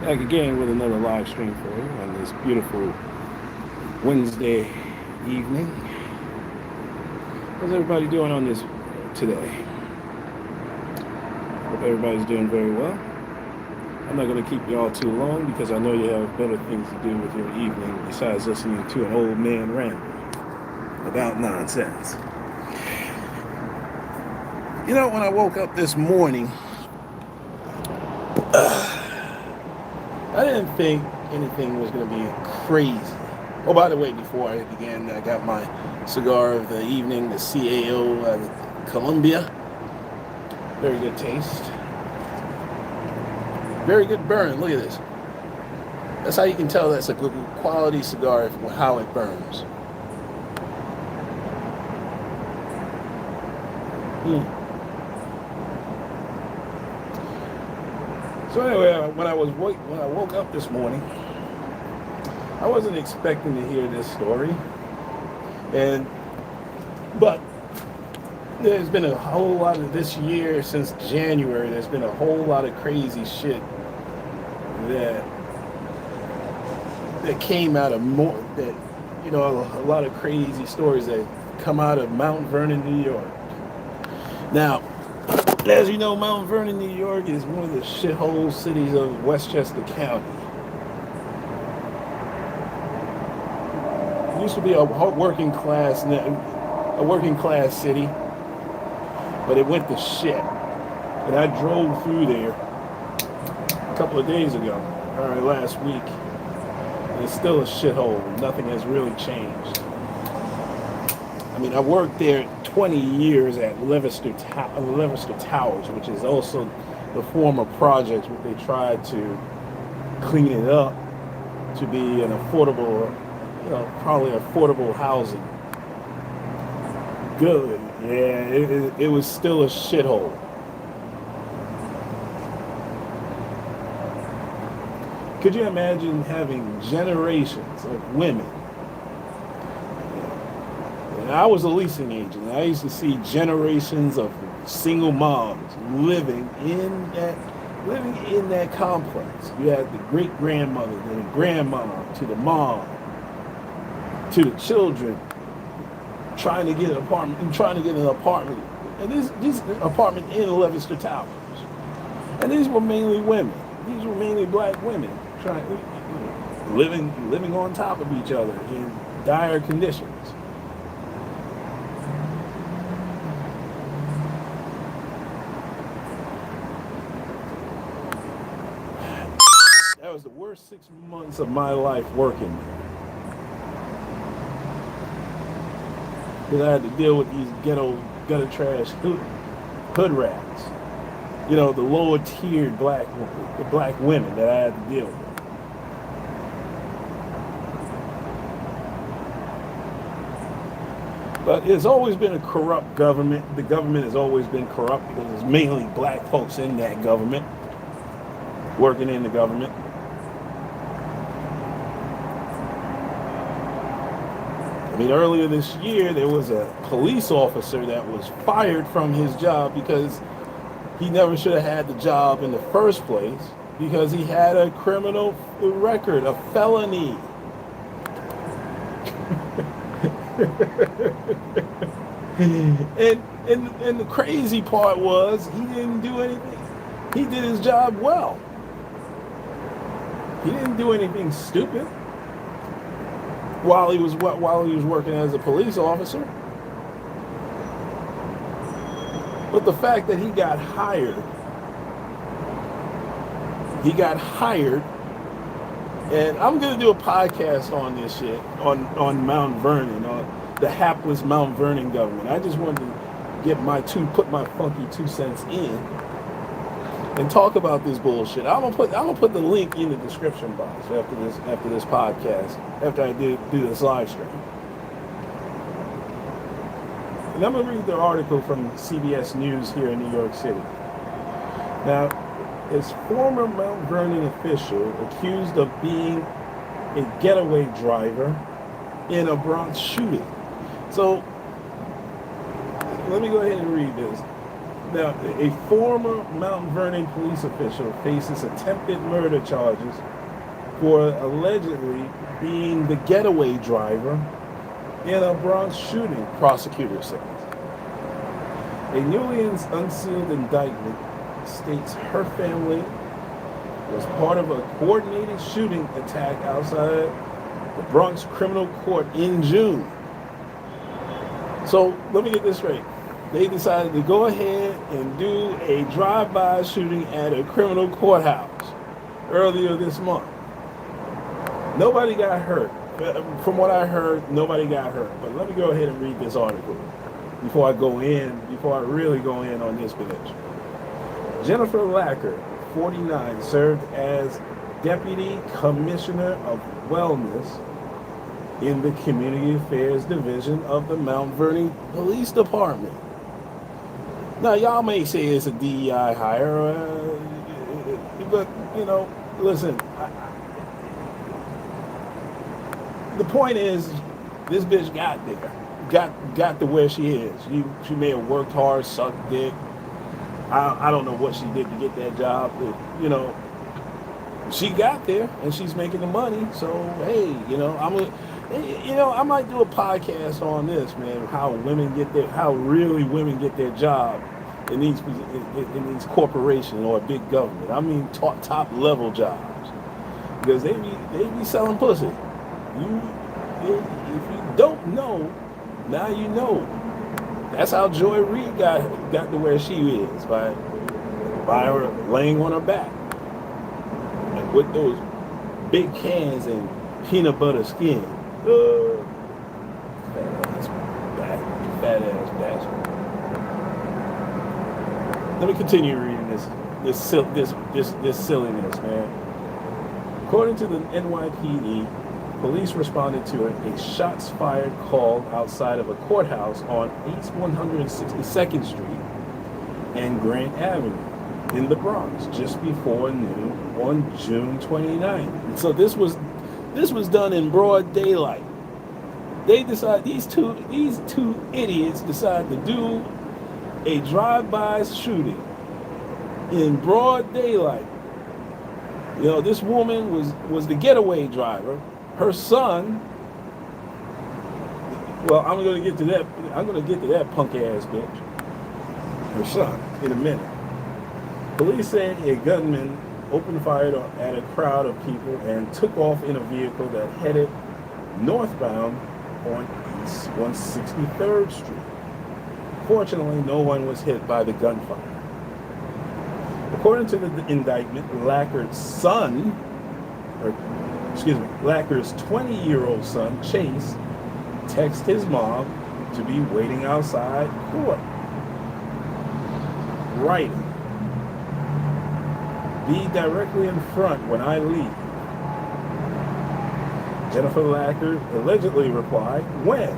Back again with another live stream for you on this beautiful Wednesday evening. How's everybody doing on this today? Hope everybody's doing very well. I'm not going to keep you all too long because I know you have better things to do with your evening besides listening to an old man ramble about nonsense. You know, when I woke up this morning, I didn't think anything was going to be crazy. Oh, by the way, before I began, I got my cigar of the evening, the CAO Columbia. Very good taste. Very good burn. Look at this. That's how you can tell that's a good quality cigar from how it burns. So anyway, when I woke up this morning, I wasn't expecting to hear this story, but there's been a whole lot of this year since January. There's been a whole lot of crazy shit that came out of a lot of crazy stories that come out of Mount Vernon, New York. Now, as you know, Mount Vernon, New York is one of the shithole cities of Westchester County. It used to be a working class city, but it went to shit. And I drove through there a couple of days ago, or last week, and it's still a shithole. Nothing has really changed. I mean, I worked there 20 years at Leicester Towers, which is also the former project where they tried to clean it up to be an affordable, probably affordable housing. Good. Yeah, it was still a shithole. Could you imagine having generations of women? And I was a leasing agent. I used to see generations of single moms living in that complex. You had the great grandmother, the grandma, to the mom, to the children, trying to get an apartment, and this apartment in Leicester Towers. And these were mainly women. These were mainly black women living on top of each other in dire conditions. That was the worst 6 months of my life working there. Because I had to deal with these gutter trash hood rats. The lower tiered black women that I had to deal with. But it's always been a corrupt government. The government has always been corrupt because there's mainly black folks in that government, working in the government. I mean, earlier this year, there was a police officer that was fired from his job because he never should have had the job in the first place because he had a criminal record, a felony. and the crazy part was he didn't do anything. He did his job well. He didn't do anything stupid while he was working as a police officer. But the fact that he got hired, and I'm going to do a podcast on this shit, on Mount Vernon, on the hapless Mount Vernon government. I just wanted to put my funky 2 cents in and talk about this bullshit. I'm gonna put the link in the description box after this podcast, after I do this live stream. And I'm going to read the article from CBS News here in New York City. Now, this former Mount Vernon official accused of being a getaway driver in a Bronx shooting. So, let me go ahead and read this. Now, a former Mount Vernon police official faces attempted murder charges for allegedly being the getaway driver in a Bronx shooting, prosecutors say. A newly unsealed indictment states her family was part of a coordinated shooting attack outside the Bronx Criminal Court in June. So let me get this straight. They decided to go ahead and do a drive-by shooting at a criminal courthouse earlier this month. Nobody got hurt. From what I heard, nobody got hurt. But let me go ahead and read this article before I really go in on this bitch. Jennifer Lacker, 49, served as Deputy Commissioner of Wellness in the Community Affairs Division of the Mount Vernon Police Department. Now, y'all may say it's a DEI hire, but, listen, the point is, this bitch got there, got to where she is. She may have worked hard, sucked dick. I don't know what she did to get that job, but, she got there and she's making the money. So, hey, I might do a podcast on this, man, how really women get their job in these corporations or big government. I mean, top level jobs, because they be selling pussy. If you don't know, now you know. That's how Joy Reid got to where she is, by her laying on her back and with those big cans and peanut butter skin. Fat ass bastard. Let me continue reading this silliness, man. According to the NYPD, police responded to a shots fired call outside of a courthouse on East 162nd Street and Grant Avenue in the Bronx just before noon on June 29th. So this was done in broad daylight. They decide these two idiots decide to do a drive-by shooting in broad daylight. This woman was the getaway driver. Her son, well, I'm going to get to that punk ass bitch. Her son, in a minute. Police say a gunman opened fire at a crowd of people and took off in a vehicle that headed northbound on East 163rd Street. Fortunately, no one was hit by the gunfire. According to the indictment, Lacker's 20-year-old son, Chase, texted his mom to be waiting outside court, writing, "Be directly in front when I leave." Jennifer Lacker allegedly replied, "When?"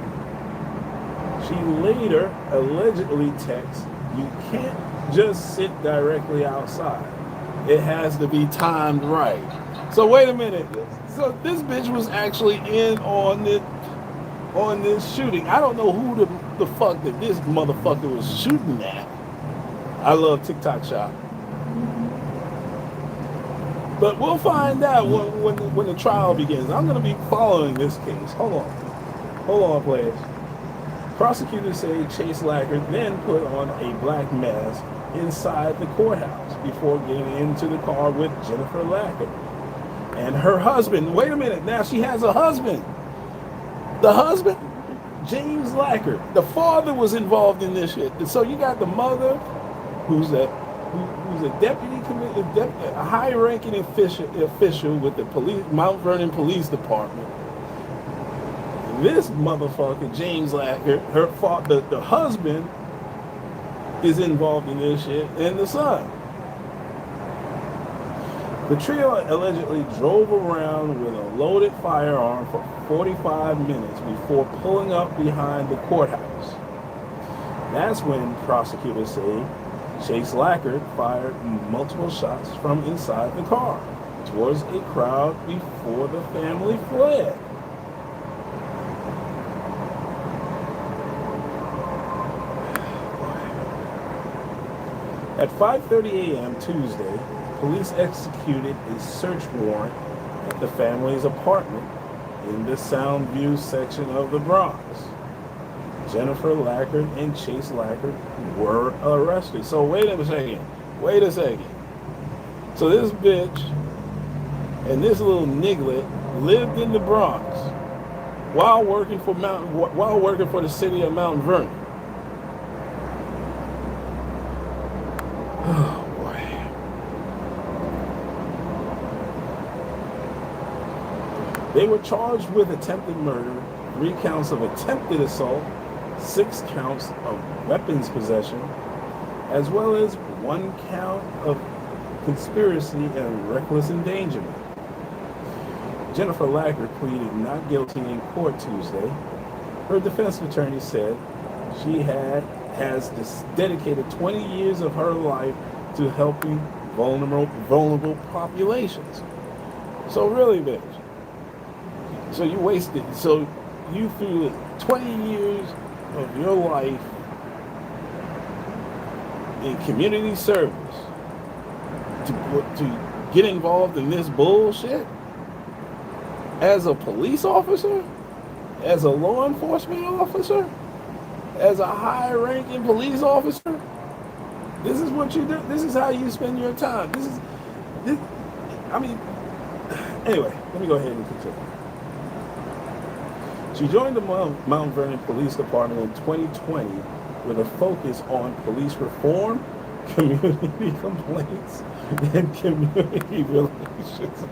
She later allegedly texted, "You can't just sit directly outside. It has to be timed right." So wait a minute. So this bitch was actually in on this shooting. I don't know who the fuck that this motherfucker was shooting at. I love TikTok Shop. But we'll find out when the trial begins. I'm going to be following this case. Hold on, please. Prosecutors say Chase Lacker then put on a black mask inside the courthouse before getting into the car with Jennifer Lacker and her husband. Wait a minute, now she has a husband. The husband, James Lacker, the father was involved in this shit. So you got the mother, who's a a high-ranking official with the Mount Vernon Police Department. This motherfucker, James Lacker, the husband is involved in this shit, and the son. The trio allegedly drove around with a loaded firearm for 45 minutes before pulling up behind the courthouse. That's when prosecutors say Chase Lacker fired multiple shots from inside the car towards a crowd before the family fled. At 5:30 a.m. Tuesday, police executed a search warrant at the family's apartment in the Soundview section of the Bronx. Jennifer Lackard and Chase Lackard were arrested. So wait a second. Wait a second. So this bitch and this little niglet lived in the Bronx while working for the city of Mount Vernon. Oh boy. They were charged with attempted murder, 3 counts of attempted assault, 6 counts of weapons possession, as well as 1 count of conspiracy and reckless endangerment. Jennifer Lackard pleaded not guilty in court Tuesday. Her defense attorney said she has dedicated 20 years of her life to helping vulnerable populations. So really, bitch. So you threw 20 years of your life in community service to get involved in this bullshit? As a police officer? As a law enforcement officer? As a high-ranking police officer? This is what you do? This is how you spend your time? Anyway, let me go ahead and continue. She joined the Mount Vernon Police Department in 2020 with a focus on police reform, community complaints, and community relations.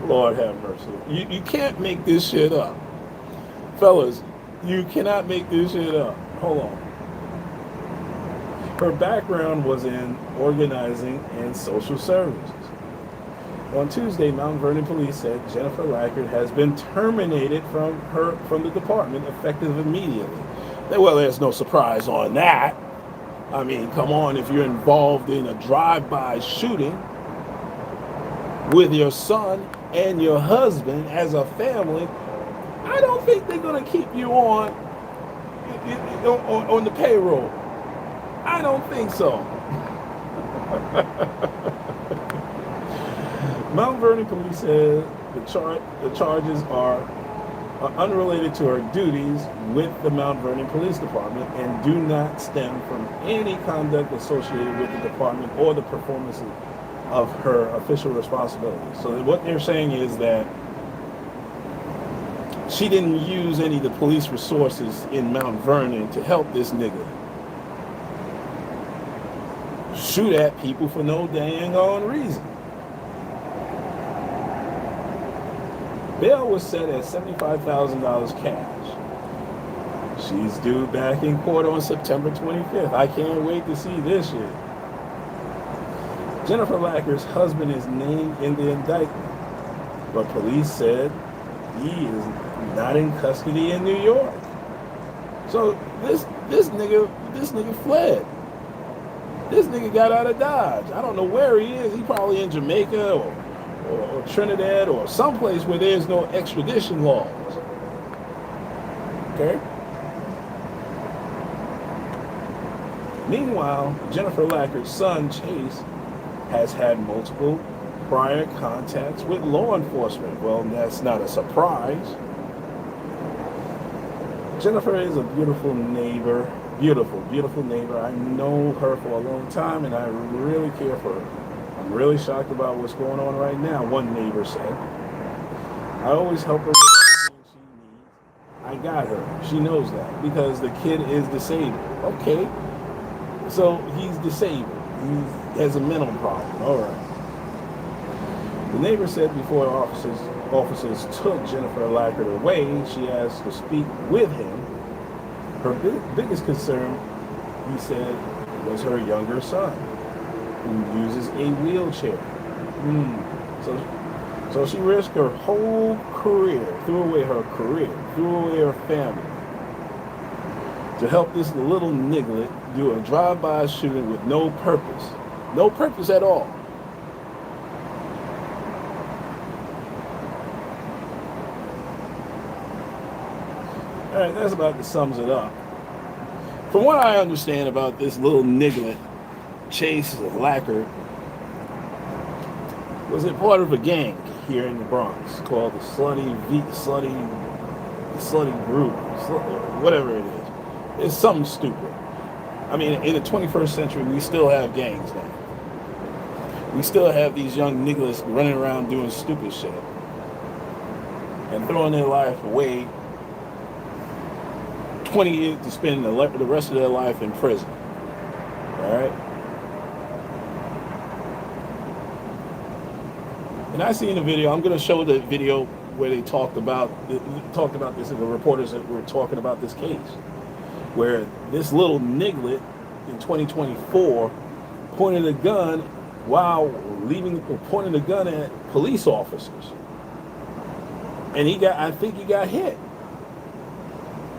Lord have mercy. You can't make this shit up. Fellas, you cannot make this shit up. Hold on. Her background was in organizing and social services. On Tuesday, Mount Vernon police said Jennifer Lackard has been terminated from the department effective immediately. Well, there's no surprise on that. I mean, come on, if you're involved in a drive-by shooting with your son and your husband as a family, I don't think they're going to keep you on the payroll. I don't think so. Mount Vernon police said the charges are unrelated to her duties with the Mount Vernon Police Department and do not stem from any conduct associated with the department or the performance of her official responsibilities. So what they're saying is that she didn't use any of the police resources in Mount Vernon to help this nigga shoot at people for no dang on reason. Bail was set at $75,000 cash. She's due back in court on September 25th. I can't wait to see this shit. Jennifer Lackard's husband is named in the indictment, but police said he is not in custody in New York. So this nigga fled. This nigga got out of Dodge. I don't know where he is. He probably in Jamaica or Trinidad or someplace where there's no extradition laws. Okay? Meanwhile, Jennifer Lackard's son, Chase, has had multiple prior contacts with law enforcement. Well, that's not a surprise. Jennifer is a beautiful neighbor. Beautiful, beautiful neighbor. I know her for a long time and I really care for her. I'm really shocked about what's going on right now, one neighbor said. I always help her with anything she needs. I got her. She knows that because the kid is disabled. Okay. So he's disabled. He has a mental problem. All right. The neighbor said before officers took Jennifer Lackard away, she asked to speak with him. Her biggest concern, he said, was her younger son, who uses a wheelchair. So she risked her whole career, threw away her family, to help this little niglet do a drive-by shooting with no purpose at all. All right, that's about sums it up. From what I understand about this little niglet, Chase Lacquer, was it part of a gang here in the Bronx called the Slutty Group, whatever it is. It's something stupid. I mean, in the 21st century, we still have gangs now. We still have these young niggas running around doing stupid shit and throwing their life away 20 years to spend the rest of their life in prison. All right? And I seen a video. I'm going to show the video where they talked about this, and the reporters that were talking about this case, where this little niglet in 2024 pointed a gun while pointing a gun at police officers, and I think he got hit.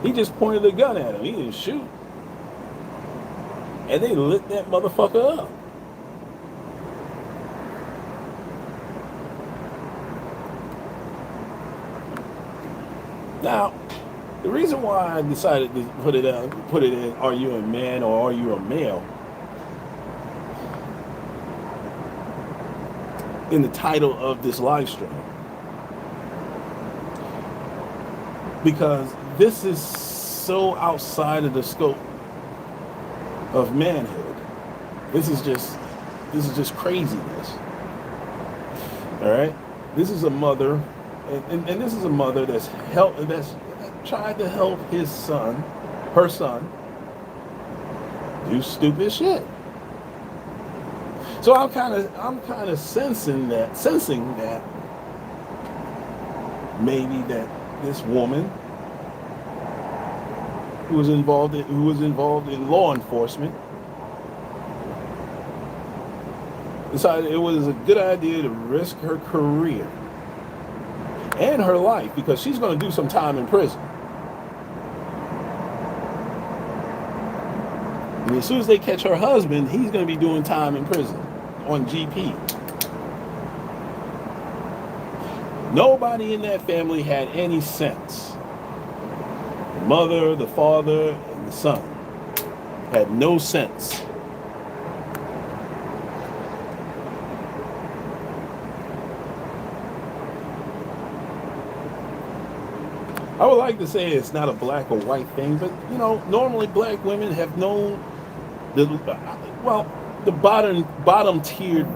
He just pointed a gun at him. He didn't shoot, and they lit that motherfucker up. Now, the reason why I decided to put it in, are you a man or are you a male, in the title of this live stream, because this is so outside of the scope of manhood. This is just craziness. All right, this is a mother, and this is a mother that's tried to help her son, do stupid shit. So I'm kind of sensing that maybe that this woman who was involved in law enforcement decided it was a good idea to risk her career and her life, because she's going to do some time in prison. And as soon as they catch her husband, he's going to be doing time in prison on GP. Nobody in that family had any sense. The mother, the father, and the son had no sense. I would like to say it's not a black or white thing, but normally black women have known the bottom tiered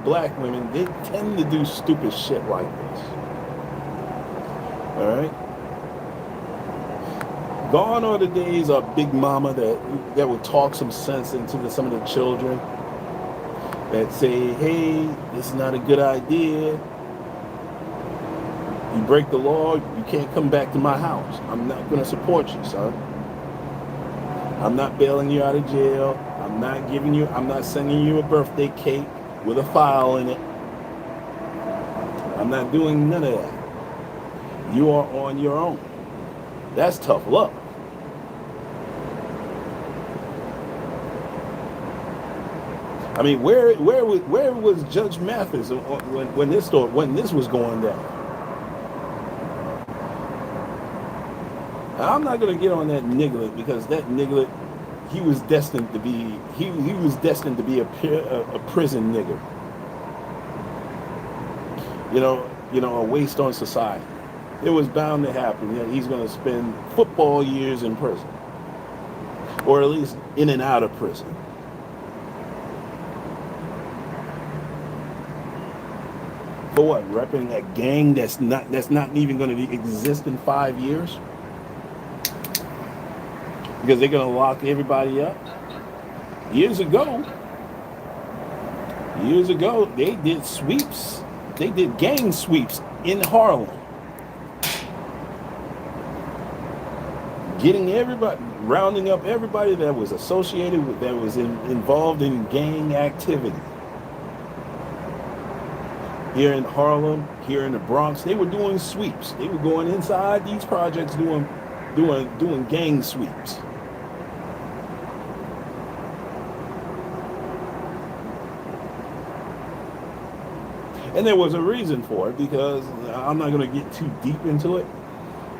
black women. They tend to do stupid shit like this. All right. Gone are the days of Big Mama that would talk some sense into some of the children that say, "Hey, this is not a good idea. You break the law, you can't come back to my house. I'm not going to support you, son. I'm not bailing you out of jail. I'm not sending you a birthday cake with a file in it. I'm not doing none of that. You are on your own." That's tough luck. I mean, where was Judge Mathis when this was going down? Now, I'm not going to get on that niglet, because that niglet, he was destined to be a prison nigger. A waste on society. It was bound to happen. He's going to spend football years in prison, or at least in and out of prison. For what? Repping a gang that's not even going to exist in 5 years? Because they're going to lock everybody up? Years ago, they did sweeps. They did gang sweeps in Harlem. Rounding up everybody that was associated with, that was involved in gang activity. Here in Harlem, here in the Bronx, they were doing sweeps. They were going inside these projects doing gang sweeps. And there was a reason for it, because I'm not going to get too deep into it,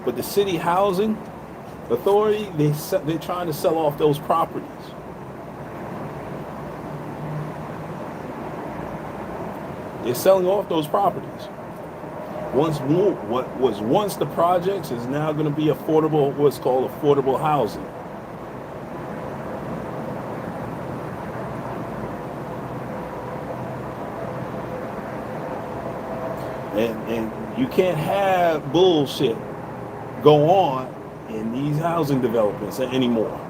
but the city housing Authority, they're trying to sell off those properties. They're selling off those properties. What was once the projects is now going to be affordable, what's called affordable housing. And you can't have bullshit go on in these housing developments anymore.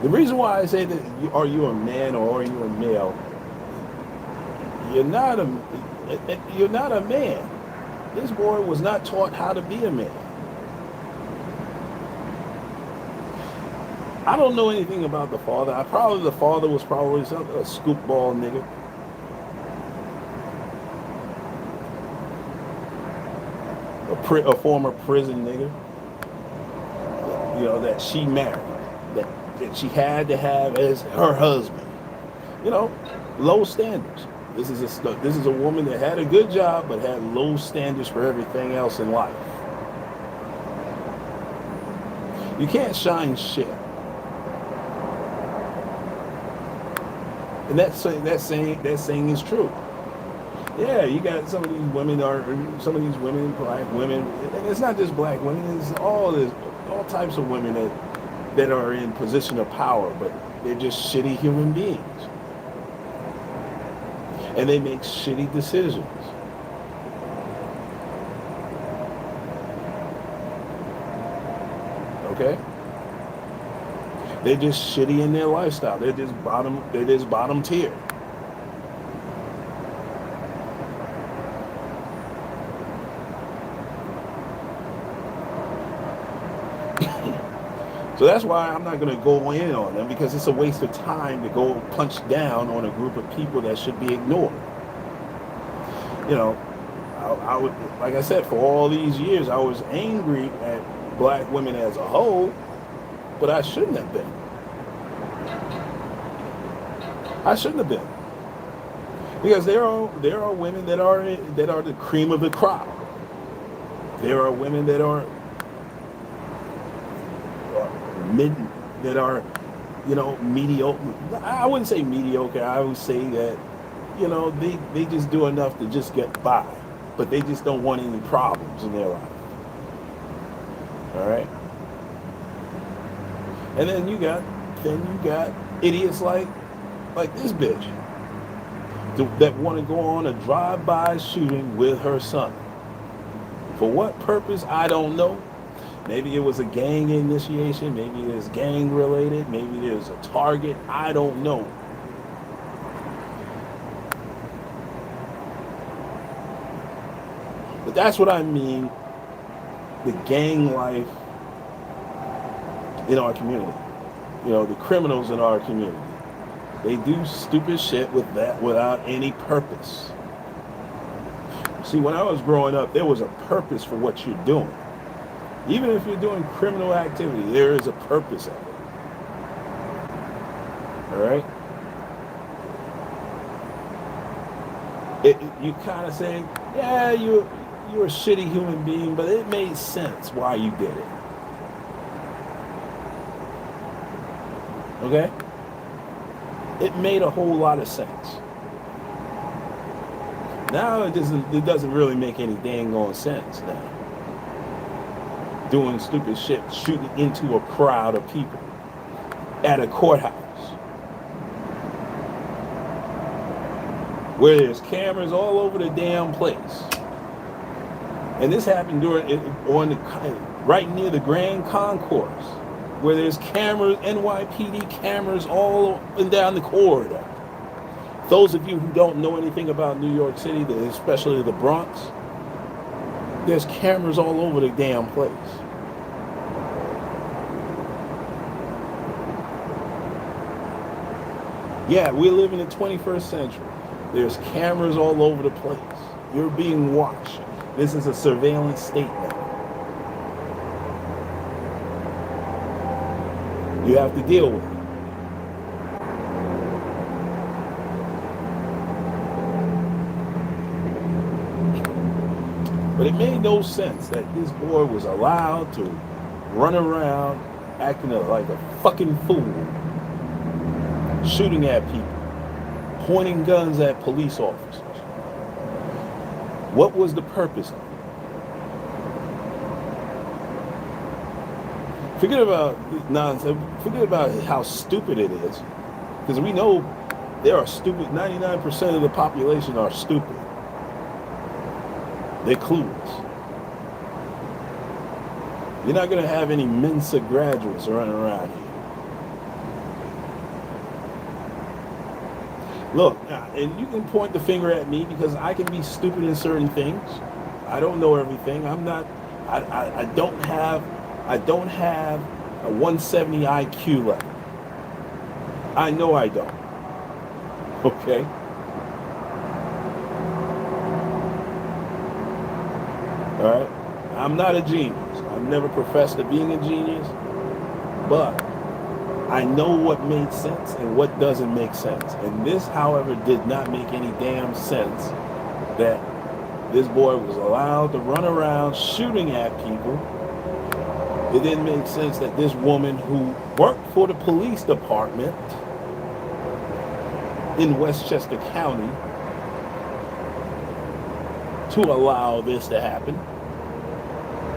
The reason why I say that, are you a man or are you a male? You're not a man. This boy was not taught how to be a man. I don't know anything about the father. The father was probably a scoop ball nigga. A former prison nigga. You know, that she married. That she had to have as her husband. You know, low standards. This is a woman that had a good job but had low standards for everything else in life. You can't shine shit. And that saying is true. Yeah, you got some of these women, black women, and it's not just black women, it's all types of women that are in position of power, but they're just shitty human beings. And they make shitty decisions. Okay? They're just shitty in their lifestyle. They're just bottom tier. So that's why I'm not going to go in on them, because it's a waste of time to go punch down on a group of people that should be ignored. You know, I would, like I said, for all these years, I was angry at black women as a whole, but I shouldn't have been. Because there are women that are the cream of the crop. There are women that are mediocre. I wouldn't say mediocre. I would say that, you know, they just do enough to just get by, but they just don't want any problems in their life. All right. And then you got idiots like this bitch that want to go on a drive-by shooting with her son. For what purpose, I don't know. Maybe it was a gang initiation, maybe it is gang related, maybe there's a target, I don't know. But that's what I mean, the gang life in our community. You know, the criminals in our community. They do stupid shit without any purpose. See, when I was growing up, there was a purpose for what you're doing. Even if you're doing criminal activity, there is a purpose of it. All right? You kind of say, yeah, you're a shitty human being, but it made sense why you did it. Okay? It made a whole lot of sense. Now it doesn't really make any dang on sense now. Doing stupid shit, shooting into a crowd of people at a courthouse where there's cameras all over the damn place. And this happened right near the Grand Concourse, where there's cameras, NYPD cameras all up and down the corridor. Those of you who don't know anything about New York City, especially the Bronx, there's cameras all over the damn place. Yeah, we live in the 21st century. There's cameras all over the place. You're being watched. This is a surveillance state now. You have to deal with it. But it made no sense that this boy was allowed to run around acting like a fucking fool, shooting at people, pointing guns at police officers. What was the purpose of it? Forget about nonsense. Forget about how stupid it is. Because we know there are stupid, 99% of the population are stupid. They're clueless. You're not going to have any Mensa graduates running around here. Look, and you can point the finger at me because I can be stupid in certain things. I don't know everything. I'm not. I don't have a 170 IQ level. I know I don't. Okay. All right. I'm not a genius. I've never professed to being a genius, but I know what made sense and what doesn't make sense. And this, however, did not make any damn sense that this boy was allowed to run around shooting at people. It didn't make sense that this woman who worked for the police department in Westchester County to allow this to happen,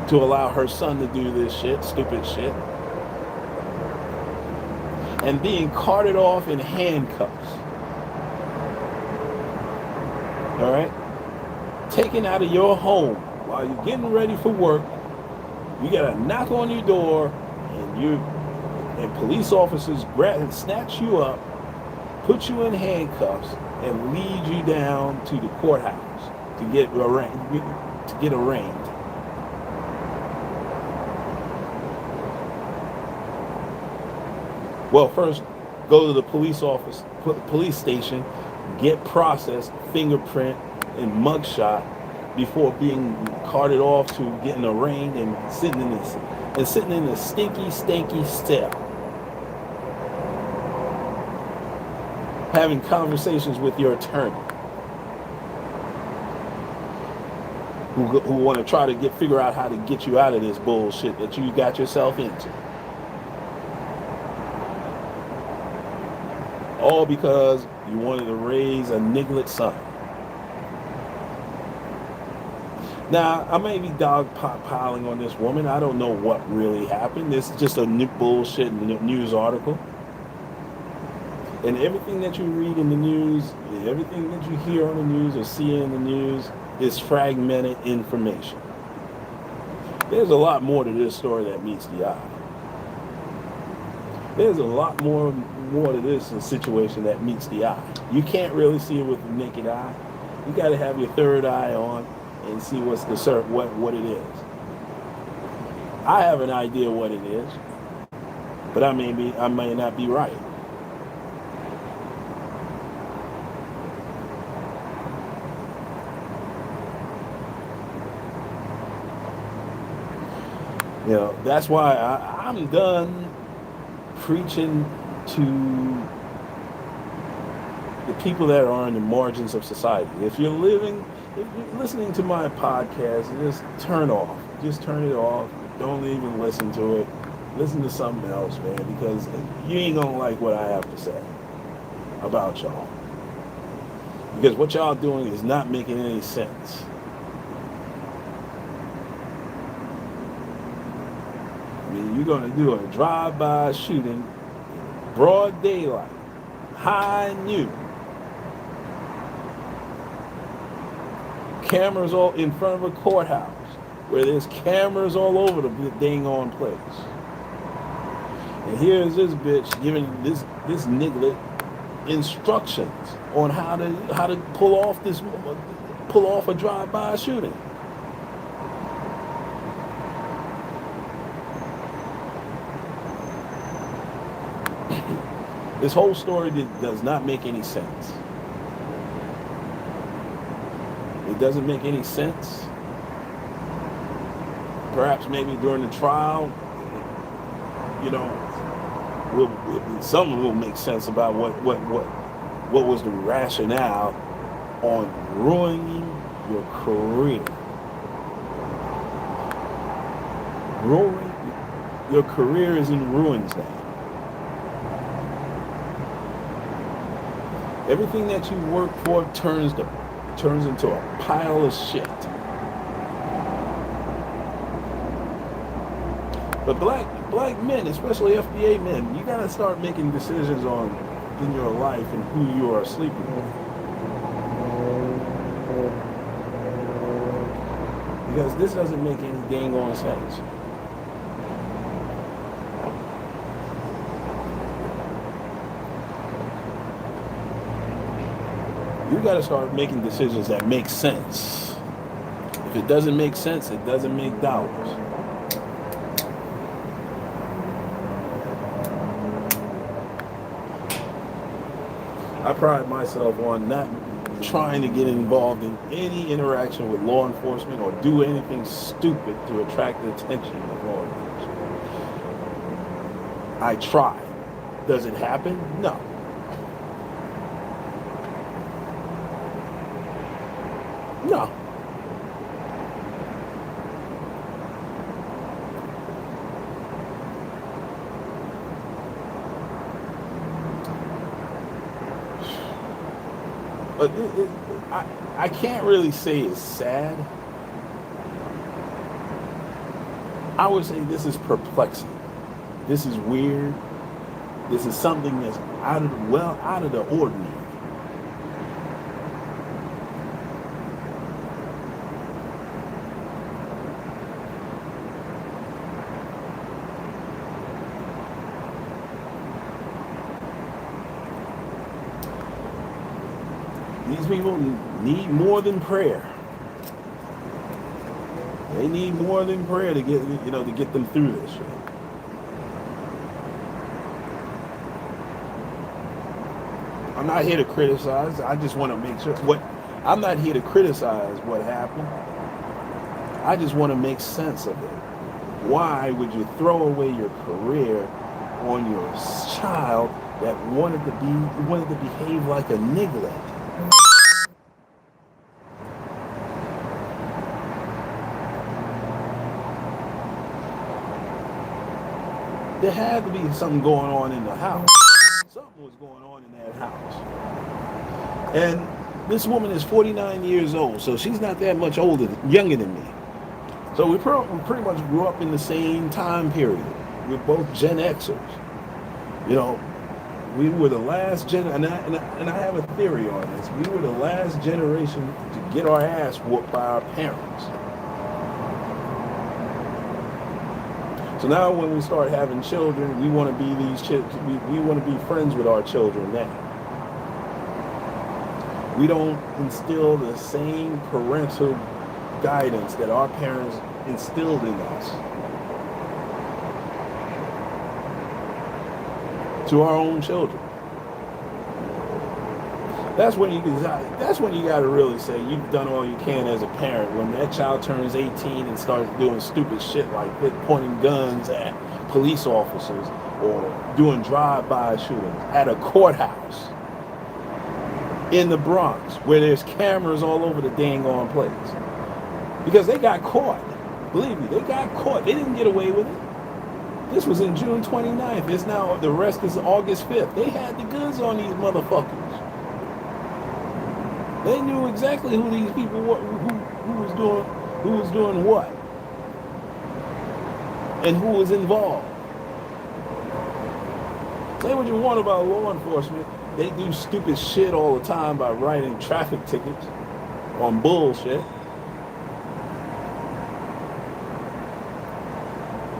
to allow her son to do this shit, stupid shit, and being carted off in handcuffs. All right? Taken out of your home while you're getting ready for work. You got a knock on your door, and police officers grab and snatch you up, put you in handcuffs, and lead you down to the courthouse to get arraigned. Well, first, go to the police station, get processed, fingerprint, and mugshot before being carted off to getting arraigned and sitting in a stinky cell, having conversations with your attorney, who want to try to figure out how to get you out of this bullshit that you got yourself into. All because you wanted to raise a niglet son. Now, I may be dogpiling on this woman. I don't know what really happened. This is just a bullshit news article. And everything that you read in the news, everything that you hear on the news or see in the news is fragmented information. There's a lot more to this story that meets the eye. There's a lot more to this situation that meets the eye. You can't really see it with the naked eye. You got to have your third eye on and see what it is. I have an idea what it is, but I may not be right. You know, that's why I'm done preaching to the people that are on the margins of society. If you're listening to my podcast, just turn off. Just turn it off. Don't even listen to it. Listen to something else, man, because you ain't gonna like what I have to say about y'all. Because what y'all doing is not making any sense. I mean, you're gonna do a drive-by shooting, broad daylight, high noon. Cameras all in front of a courthouse where there's cameras all over the dang on place. And here's this bitch giving this niglet instructions on how to pull off a drive-by shooting. This whole story does not make any sense. It doesn't make any sense. Perhaps maybe during the trial, you know, some will make sense about what was the rationale on ruining your career. Your career is in ruins now. Everything that you work for turns into a pile of shit. But black men, especially FBA men, you gotta start making decisions in your life and who you are sleeping with. Because this doesn't make any dang on sense. You got to start making decisions that make sense. If it doesn't make sense, it doesn't make dollars. I pride myself on not trying to get involved in any interaction with law enforcement or do anything stupid to attract the attention of law enforcement. I try. Does it happen? No. No. But I can't really say it's sad. I would say this is perplexing. This is weird. This is something that's out of the ordinary. These people need more than prayer. They need more than prayer to get them through this shit. I'm not here to criticize. I just want to make sure I'm not here to criticize what happened. I just want to make sense of it. Why would you throw away your career on your child that wanted to behave like a niglet? There had to be something going on in the house. Something was going on in that house. And this woman is 49 years old, so she's not that much younger than me. So we pretty much grew up in the same time period. We're both Gen Xers. We were the last and I have a theory on this. We were the last generation to get our ass whooped by our parents. So now when we start having children, we want to be these we want to be friends with our children now. We don't instill the same parental guidance that our parents instilled in us to our own children. That's when you got to really say you've done all you can as a parent. When that child turns 18 and starts doing stupid shit like pointing guns at police officers or doing drive-by shootings at a courthouse in the Bronx where there's cameras all over the dang on place. Because they got caught. Believe me, they got caught. They didn't get away with it. This was in June 29th. The rest is August 5th. They had the goods on these motherfuckers. They knew exactly who these people were, who was doing what, and who was involved. Say what you want about law enforcement. They do stupid shit all the time by writing traffic tickets on bullshit.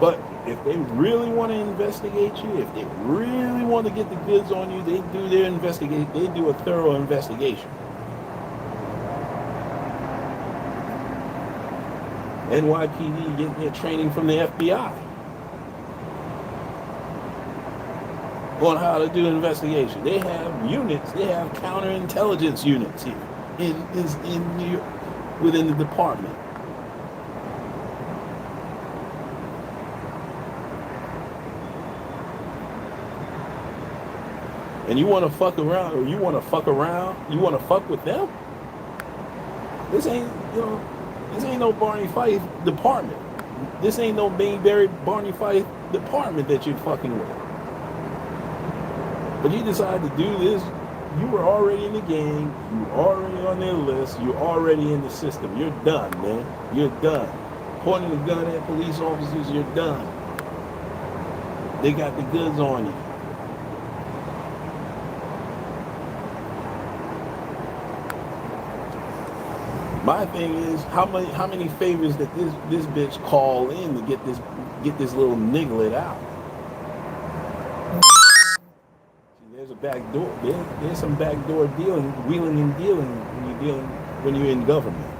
But if they really want to investigate you, if they really want to get the goods on you, they do their investigation. They do a thorough investigation. NYPD getting their training from the FBI on how to do an investigation. They have units. They have counterintelligence units here in New York, within the department. And you want to fuck around, or you want to fuck with them? This ain't no Barney Fife department. This ain't no Mayberry Barney Fife department that you're fucking with. But you decided to do this. You were already in the gang. You were already on their list. You're already in the system. You're done, man. You're done. Pointing the gun at police officers, you're done. They got the goods on you. My thing is, how many favors that this bitch call in to get this little niglet out? See, there's a back door. There's some backdoor wheeling and dealing when you're in government.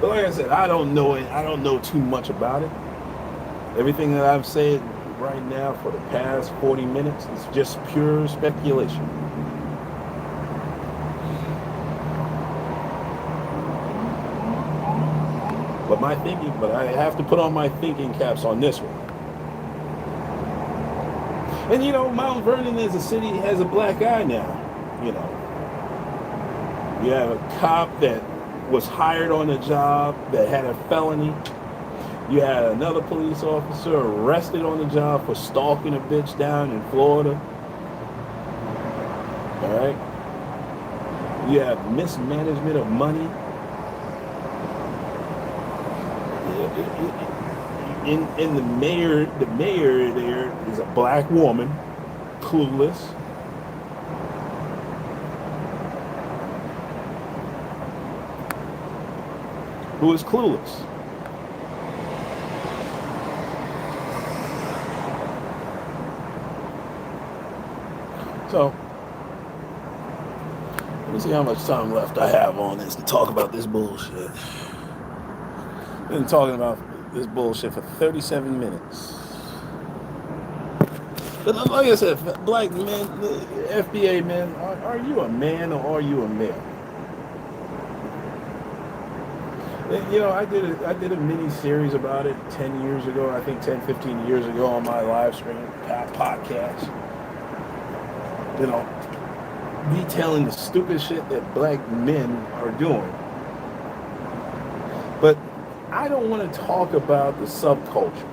But like I said, I don't know it. I don't know too much about it. Everything that I've said right now for the past 40 minutes is just pure speculation. But I have to put on my thinking caps on this one. And you know, Mount Vernon as a city has a black eye now. You know, you have a cop that was hired on a job that had a felony. You had another police officer arrested on the job for stalking a bitch down in Florida. All right. You have mismanagement of money. In the mayor there is a black woman, clueless. Who is clueless. So, let me see how much time left I have on this to talk about this bullshit. I've been talking about this bullshit for 37 minutes. But like I said, black men, FBA men, are you a man or are you a male? You know, I did a mini series about it 10 years ago, I think 10, 15 years ago on my live stream podcast. You know, detailing the stupid shit that black men are doing. But I don't want to talk about the subculture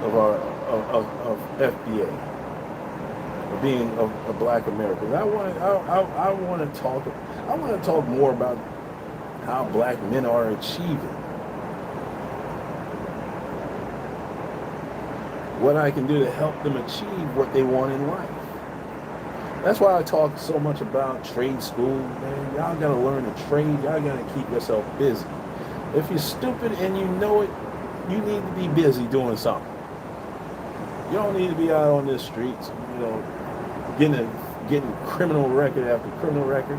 of FBA, of being a black American. I want to talk more about how black men are achieving. What I can do to help them achieve what they want in life. That's why I talk so much about trade school, man. Y'all gotta learn a trade. Y'all gotta keep yourself busy. If you're stupid and you know it, you need to be busy doing something. You don't need to be out on the streets, you know, getting criminal record after criminal record.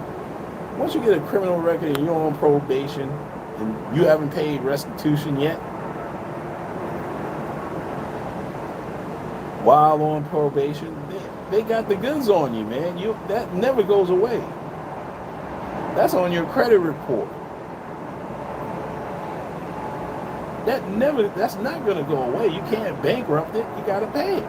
Once you get a criminal record and you're on probation and you haven't paid restitution yet, while on probation, they got the goods on you, man. That never goes away. That's on your credit report. That's not going to go away. You can't bankrupt it. You got to pay it.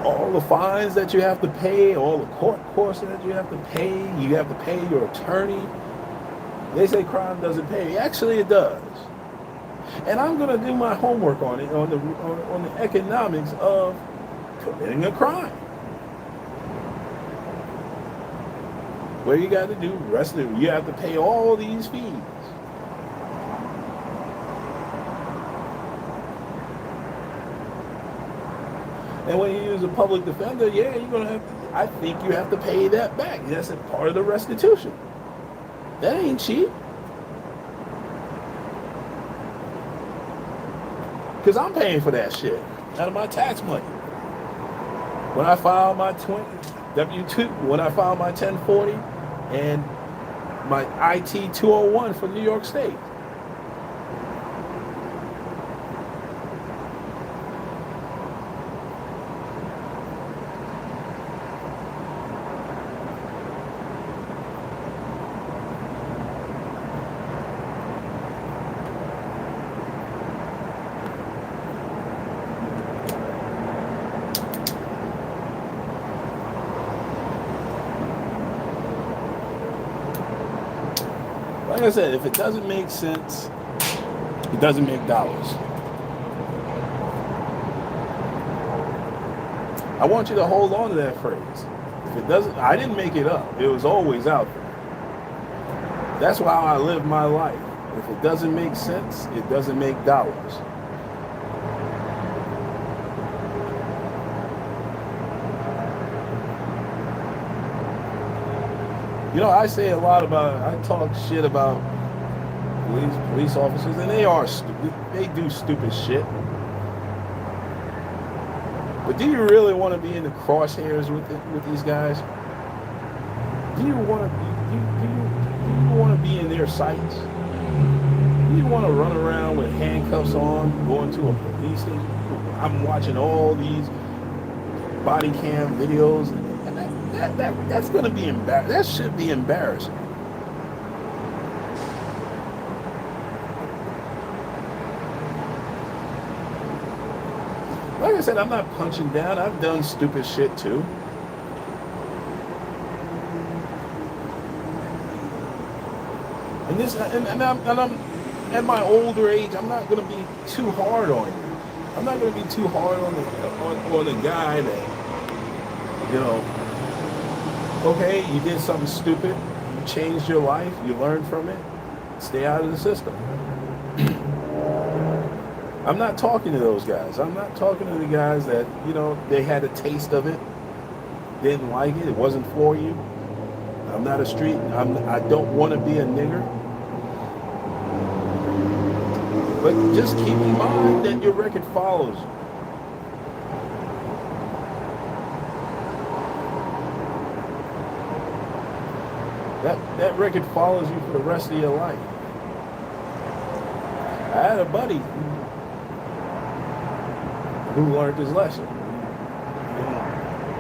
All the fines that you have to pay, all the court costs that you have to pay your attorney. They say crime doesn't pay. Actually, it does. And I'm going to do my homework on it, on the economics of committing a crime. What you got to do, rest of it, you have to pay all these fees. And when you use a public defender, yeah, you're going to have to, I think you have to pay that back. That's a part of the restitution. That ain't cheap. Because I'm paying for that shit out of my tax money. When I file my W-2, when I file my 1040 and my IT 201 for New York State. Like I said, if it doesn't make sense, it doesn't make dollars. I want you to hold on to that phrase. If it doesn't, I didn't make it up. It was always out there. That's how I live my life. If it doesn't make sense, it doesn't make dollars. You know, I say a lot about, I talk shit about police officers, and they are stupid. They do stupid shit. But do you really want to be in the crosshairs with these guys? Do you want to be in their sights? Do you want to run around with handcuffs on, going to a police station? I'm watching all these body cam videos, and that's going to be embarrassing. That should be embarrassing. Like I said, I'm not punching down. I've done stupid shit too. And I'm at my older age. I'm not going to be too hard on you. I'm not going to be too hard on the guy that, you know. Okay, you did something stupid. You changed your life. You learned from it. Stay out of the system. I'm not talking to those guys. I'm not talking to the guys that, you know, they had a taste of it, didn't like it, it wasn't for you. I'm not a street. I don't want to be a nigger. But just keep in mind that your record follows you. That record follows you for the rest of your life. I had a buddy who learned his lesson. You know,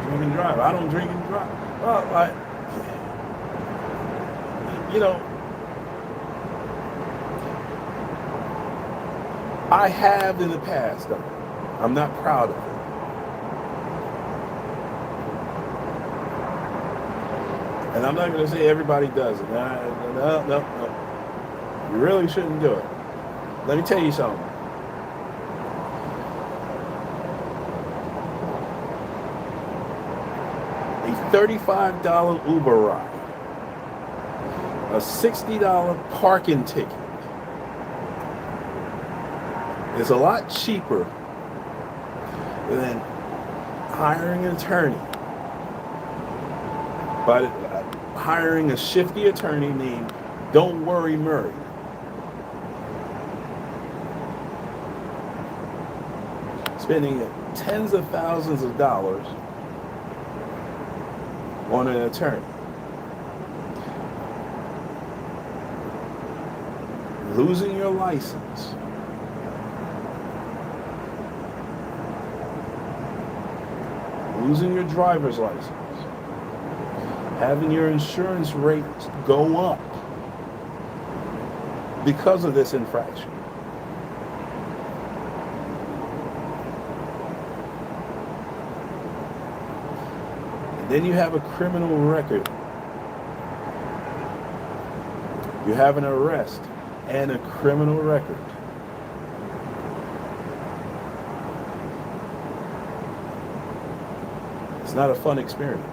drink and drive. I don't drink and drive. Well, I have in the past. I'm not proud of it. And I'm not going to say everybody does it. No. You really shouldn't do it. Let me tell you something. A $35 Uber ride, a $60 parking ticket is a lot cheaper than hiring an attorney. But hiring a shifty attorney named Don't Worry Murray. Spending tens of thousands of dollars on an attorney. Losing your license. Losing your driver's license. Having your insurance rates go up because of this infraction. And then you have a criminal record. You have an arrest and a criminal record. It's not a fun experience.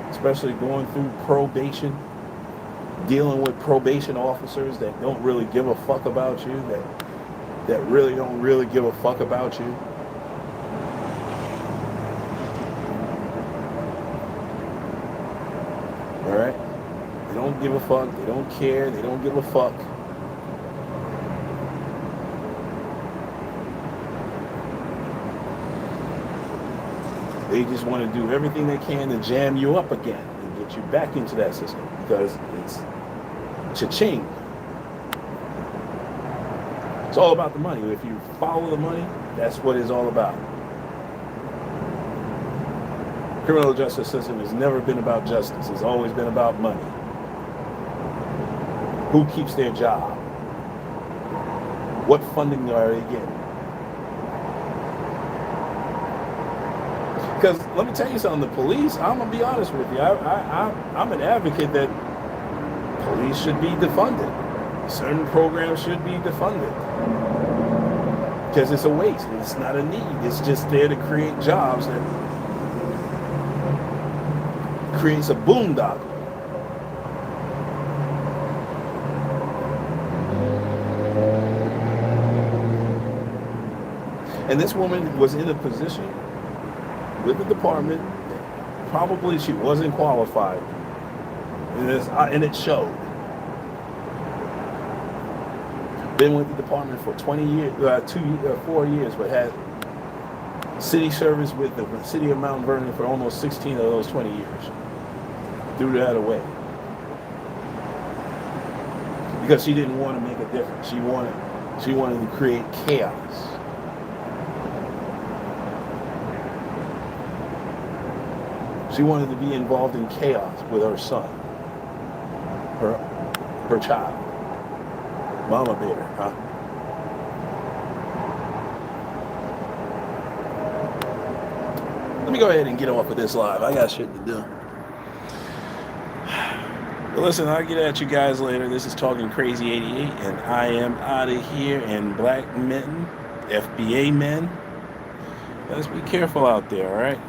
Especially going through probation, dealing with probation officers that don't really give a fuck about you, that really don't really give a fuck about you. All right? They don't give a fuck, they don't care, they don't give a fuck. They just want to do everything they can to jam you up again and get you back into that system because it's cha-ching. It's all about the money. If you follow the money, that's what it's all about. Criminal justice system has never been about justice. It's always been about money. Who keeps their job? What funding are they getting? Because let me tell you something, the police, I'm going to be honest with you, I'm an advocate that Police should be defunded. Certain programs should be defunded. Because it's a waste. It's not a need. It's just there to create jobs that creates a boondoggle. And this woman was in a position with the department. Probably she wasn't qualified. And it showed. Been with the department for 20 years, 4 years, but had city service with the city of Mount Vernon for almost 16 of those 20 years. Threw that away. Because she didn't want to make a difference. She wanted to create chaos. She wanted to be involved in chaos with her son, her child. Mama bear, huh? Let me go ahead and get off of this live. I got shit to do. But listen, I'll get at you guys later. This is Talking Crazy 88, and I am out of here. And black men, FBA men, let's be careful out there, all right?